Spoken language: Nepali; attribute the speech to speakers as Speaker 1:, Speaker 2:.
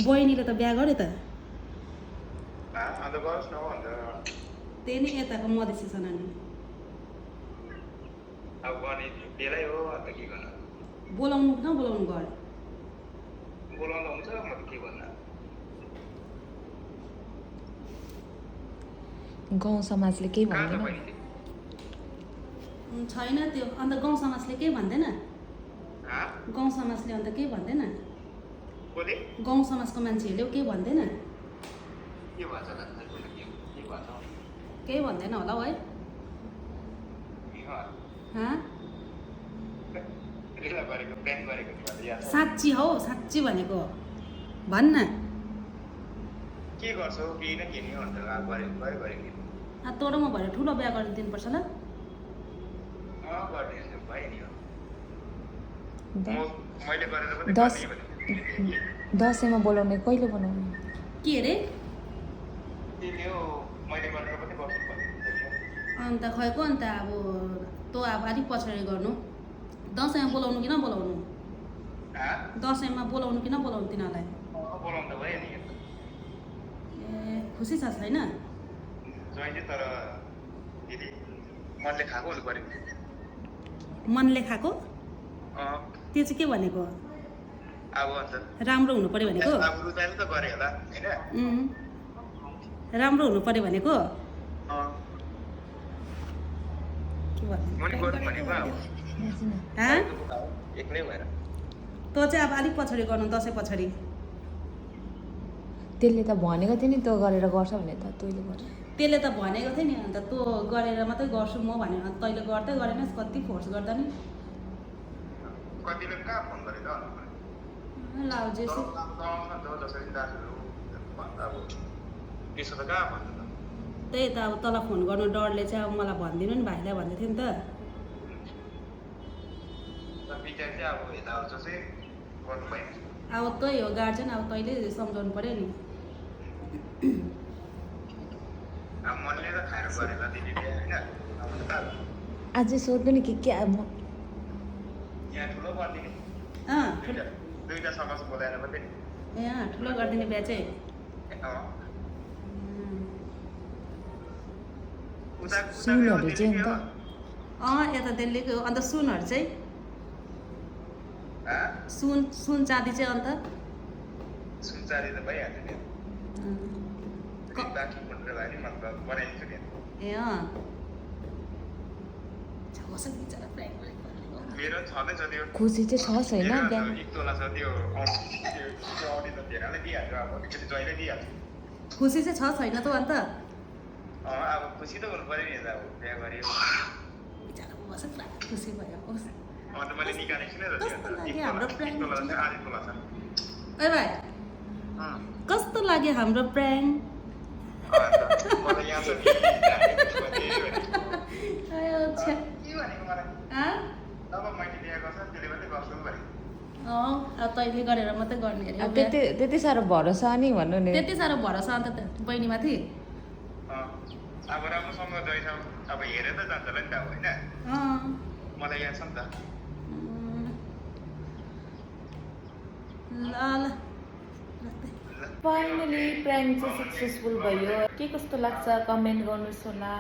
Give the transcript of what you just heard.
Speaker 1: बहिनीले त बिहा गरे त
Speaker 2: अन्त गरोस् न अन्त
Speaker 1: त्यही नै यताको मधेसी छ नानी
Speaker 2: अब गर्ने बेलै हो अन्त के गर्नु
Speaker 1: बोलाउनु नबोलाउनु घर
Speaker 2: बोलाउँदा हुन्छ म त के भन्नु
Speaker 3: गाउँ समाजले केही
Speaker 2: कहाँ छ
Speaker 3: भन्दैन
Speaker 2: बहिनी
Speaker 1: छैन त्यो अन्त गाउँ समाजले केही भन्दैन गाउँ समाजले अन्त केही भन्दैन
Speaker 2: बोले
Speaker 1: गाउँ समाजको मान्छेहरूले केही भन्दैन
Speaker 2: के भन्छ त के भन्छ
Speaker 1: केही भन्दैन होला हौ है
Speaker 2: रिला गरेको प्लान गरेको तिमीले याद छ
Speaker 1: साँच्ची हौ साँच्ची भनेको भन्न
Speaker 2: के गर्छौ केही न केही अन्त गरेको
Speaker 1: तँ र म भएर ठुलो बिहा गरिदिनुपर्छ ल
Speaker 2: गरिदिन्छु भयो नि मैले गरेर पनि
Speaker 3: दस
Speaker 2: गर्ने भने
Speaker 3: दसैँमा बोलाउने कहिले बनाउने
Speaker 1: के अरे
Speaker 2: त्यो मैले गरेर पनि गर्छु भने
Speaker 1: अन्त खैको अन्त अब तँ अब अलिक पछाडि गर्नु दसैँमा बोलाउनु कि नबोलाउनु दसैँमा बोलाउनु कि नबोलाउनु तिनीहरूलाई
Speaker 2: बोलाउँदा भयो नि
Speaker 1: ए खुसी छ छैन
Speaker 2: जहिले तर दिदी मनले खाएको हुनु पऱ्यो
Speaker 1: मनले खाएको त्यो चाहिँ के भनेको
Speaker 2: अब अन्त
Speaker 1: राम्रो हुनु पर्यो भनेको
Speaker 2: अब रुचाइले त गरे होला होइन
Speaker 1: राम्रो हुनु पर्यो भनेको के
Speaker 2: मैले गर्नु भनेको अब एक्लै भएर
Speaker 1: तँ चाहिँ अब अलिक पछाडि गर्नु दसैँ पछाडि
Speaker 3: त्यसले त भनेको थियो नि तँ गरेर गर्छ भने त तैँले गर
Speaker 1: त्यसले त भनेको थियो नि अन्त तँ गरेर मात्रै गर्छु म भने तैँले गर्दै गरेनस् कति फोर्स गर्दा नि
Speaker 2: कतिले कहाँ फोन गरेर
Speaker 1: लाउ जेसु
Speaker 2: जसरी दाजुहरू भन्दा अब त्यसो त कहाँ भन्नु त
Speaker 1: त्यही त अब तँलाई फोन गर्नु डरले चाहिँ अब मलाई भनिदिनु नि भाइलाई भन्दै थियो नि त
Speaker 2: विचार चाहिँ अब यताउता चाहिँ गर्नु भएन
Speaker 1: अब तै हो गार्जेन अब तैँले सम्झाउनु पर्यो नि
Speaker 2: अब मनले त खाएर गरेर दिदीले होइन
Speaker 3: अझै सोध्नु नि के अब
Speaker 2: यहाँ ठुलो गरिदिने दुईवटा समाज बोलाएर मात्रै
Speaker 1: ए ठुलो गरिदिने बिहा चाहिँ
Speaker 3: सुनहरू चाहिँ अन्त
Speaker 1: यता दिल्लीको अन्त सुनहरू चाहिँ सुन चाँदी चाहिँ अन्त
Speaker 2: सुन चाँदी त भइहाल्छ नि बाँकी भनेर भए नि मतलब बनाइदिन्छु नि
Speaker 1: ए बिचरा प्राइङ
Speaker 2: मेरो छँदै छ त्यो
Speaker 3: खुसी चाहिँ छ छैन बिहा
Speaker 2: एक तोला छ त्यो अडी त धेरैलाई दिइहाल्छु अब एकचोटि जहिले दिइहाल्छु
Speaker 1: खुसी चाहिँ छ छैन त अन्त
Speaker 2: अब खुसी त हुनु पऱ्यो नि अब बिहा गरेँ
Speaker 1: बिचरा बस पुरा खुसी भयो
Speaker 2: अन्त मैले निकालेको छु नि
Speaker 1: हाम्रो
Speaker 2: एक तोला चाहिँ आधी तोला छ
Speaker 1: ए भाइ कस्तो लाग्यो हाम्रो प्राङ
Speaker 2: मलाई यहाँ छ अब मैले बिहा गर्छ त्यसले मात्रै गर्छु भनेको
Speaker 1: अब तैँले गरेर मात्रै गर्ने अरे
Speaker 3: अब त्यति साह्रो भरोसा नि भन्नु नि
Speaker 1: त्यति साह्रो भरोसा अन्त बहिनीमाथि
Speaker 2: अब राम्रोसँग जहिलेसम्म अब हेरेर त जान्छ होला नि त अब होइन मलाई याद छ नि त
Speaker 1: ल
Speaker 3: फाइनली प्र्याङ्क चाहिँ सक्सेसफुल भयो के कस्तो लाग्छ कमेन्ट गर्नुहोस् होला